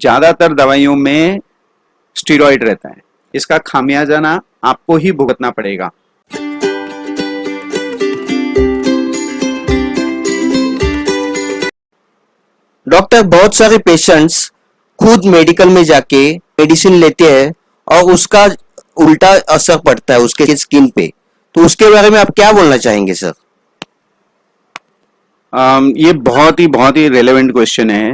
ज्यादातर दवाइयों में स्टीरॉयड रहता है। इसका खामियाजा ना आपको ही भुगतना पड़ेगा। डॉक्टर, बहुत सारे पेशेंट्स खुद मेडिकल में जाके मेडिसिन लेते हैं और उसका उल्टा असर पड़ता है उसके स्किन पे, तो उसके बारे में आप क्या बोलना चाहेंगे सर? ये बहुत ही रेलेवेंट क्वेश्चन है।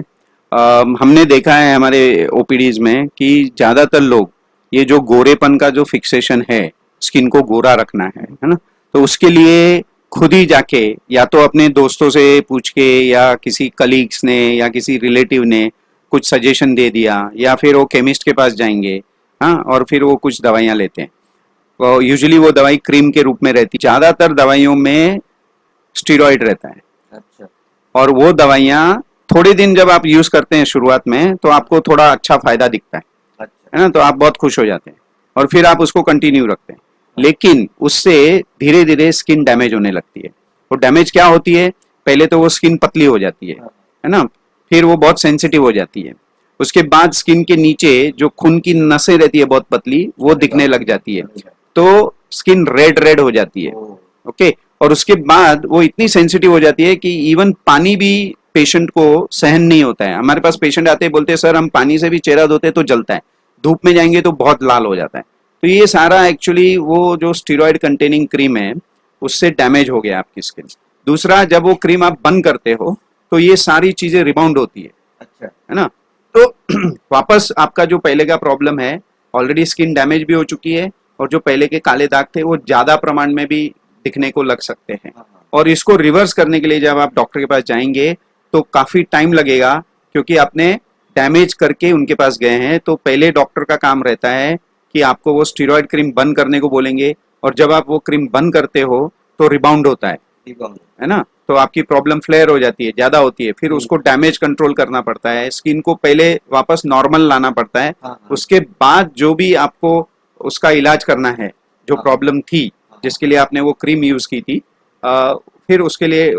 हमने देखा है हमारे ओपीडीज में कि ज़्यादातर लोग ये जो गोरेपन का जो फिक्सेशन है, स्किन को गोरा रखना है ना, तो उसके लिए खुद ही जाके या तो अपने दोस्तों से पूछ के या किसी कलीग्स ने या किसी रिलेटिव ने कुछ सजेशन दे दिया या फिर वो केमिस्ट के पास जाएंगे, हाँ, और फिर वो कुछ दवाइयाँ लेते हैं। यूजुअली वो दवाई क्रीम के रूप में रहती। ज़्यादातर दवाइयों में स्टीरॉयड रहता है। अच्छा। और वो दवाइयाँ थोड़े दिन जब आप यूज करते हैं शुरुआत में तो आपको थोड़ा अच्छा फायदा दिखता है ना, तो आप बहुत खुश हो जाते हैं और फिर आप उसको कंटिन्यू रखते हैं। लेकिन उससे धीरे धीरे स्किन डैमेज होने लगती है। वो डैमेज क्या होती है? पहले तो वो स्किन पतली हो जाती है ना, फिर वो बहुत सेंसिटिव हो जाती है। उसके बाद स्किन के नीचे जो खून की नसें रहती है बहुत पतली, वो दिखने लग जाती है, तो स्किन रेड रेड हो जाती है। ओके, और उसके बाद वो इतनी सेंसिटिव हो जाती है कि इवन पानी भी पेशेंट को सहन नहीं होता है। हमारे पास पेशेंट आते हैं, बोलते हैं सर हम पानी से भी चेहरा धोते तो जलता है, धूप में जाएंगे तो बहुत लाल हो जाता है। तो ये सारा एक्चुअली वो जो स्टीरॉयड कंटेनिंग क्रीम है उससे डैमेज हो गया आपकी स्किन। दूसरा, जब वो क्रीम आप बंद करते हो तो ये सारी चीजें रिबाउंड होती है। अच्छा, है ना, तो वापस आपका जो पहले का प्रॉब्लम है, ऑलरेडी स्किन डैमेज भी हो चुकी है और जो पहले के काले दाग थे वो ज्यादा प्रमाण में भी दिखने को लग सकते हैं। और इसको रिवर्स करने के लिए जब आप डॉक्टर के पास जाएंगे तो काफी टाइम लगेगा, क्योंकि आपने डैमेज करके उनके पास गए हैं। तो पहले डॉक्टर का काम रहता है कि आपको वो स्टीरॉयड क्रीम बंद करने को बोलेंगे, और जब आप वो क्रीम बंद करते हो तो रिबाउंड होता है ना, तो आपकी प्रॉब्लम फ्लेयर हो जाती है, ज्यादा होती है, फिर उसको डैमेज कंट्रोल करना पड़ता है, स्किन को पहले वापस नॉर्मल लाना पड़ता है। उसके बाद जो भी आपको उसका इलाज करना है, जो प्रॉब्लम थी जिसके लिए आपने वो क्रीम यूज की थी, फिर उसके लिए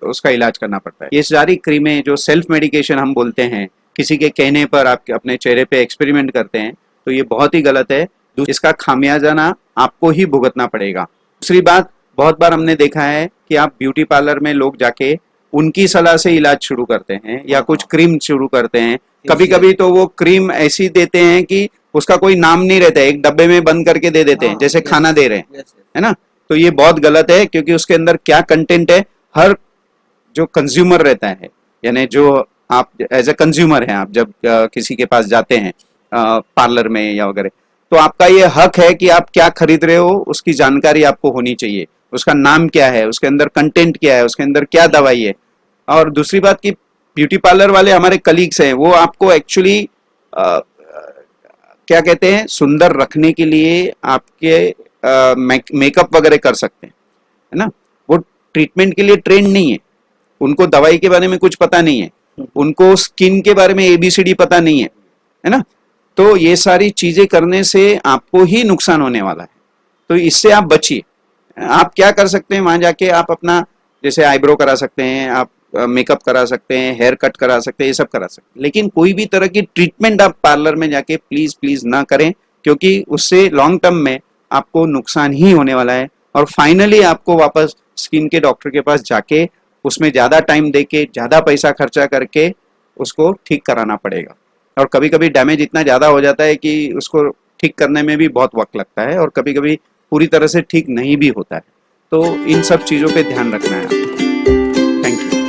उसका इलाज करना पड़ता है। ये सारी क्रीमें जो सेल्फ मेडिकेशन हम बोलते हैं, किसी के कहने पर आप अपने चेहरे पे एक्सपेरिमेंट करते हैं, तो ये बहुत ही गलत है। इसका खामियाजा ना आपको ही भुगतना पड़ेगा। दूसरी बात, बहुत बार हमने देखा है कि आप ब्यूटी पार्लर में लोग जाके उनकी सलाह से इलाज शुरू करते हैं या कुछ क्रीम शुरू करते हैं। कभी कभी तो वो क्रीम ऐसी देते हैं कि उसका कोई नाम नहीं रहता है, एक डब्बे में बंद करके दे देते हैं जैसे खाना दे रहे हैं, है ना। तो ये बहुत गलत है, क्योंकि उसके अंदर क्या कंटेंट है, हर जो कंज्यूमर रहता है, यानी जो आप एज ए कंज्यूमर हैं, आप जब किसी के पास जाते हैं पार्लर में या वगैरह, तो आपका ये हक है कि आप क्या खरीद रहे हो उसकी जानकारी आपको होनी चाहिए। उसका नाम क्या है, उसके अंदर कंटेंट क्या है, उसके अंदर क्या दवाई है। और दूसरी बात कि ब्यूटी पार्लर वाले हमारे कलीग्स हैं, वो आपको एक्चुअली क्या कहते हैं, सुंदर रखने के लिए आपके मेकअप वगैरह कर सकते हैं, है ना। वो ट्रीटमेंट के लिए ट्रेंड नहीं है, उनको दवाई के बारे में कुछ पता नहीं है, उनको स्किन के बारे में ABCD पता नहीं है ना। तो ये सारी चीजें करने से आपको ही नुकसान होने वाला है, तो इससे आप बचिए। आप क्या कर सकते हैं, वहां जाके आप अपना जैसे आईब्रो करा सकते हैं, आप मेकअप करा सकते हैं, हेयर कट करा सकते हैं, ये सब करा सकते हैं, लेकिन कोई भी तरह की ट्रीटमेंट आप पार्लर में जाके प्लीज प्लीज ना करें, क्योंकि उससे लॉन्ग टर्म में आपको नुकसान ही होने वाला है। और फाइनली आपको वापस स्किन के डॉक्टर के पास जाके उसमें ज्यादा टाइम देके ज्यादा पैसा खर्चा करके उसको ठीक कराना पड़ेगा। और कभी कभी डैमेज इतना ज्यादा हो जाता है कि उसको ठीक करने में भी बहुत वक्त लगता है, और कभी कभी पूरी तरह से ठीक नहीं भी होता है। तो इन सब चीजों पे ध्यान रखना है। Thank you.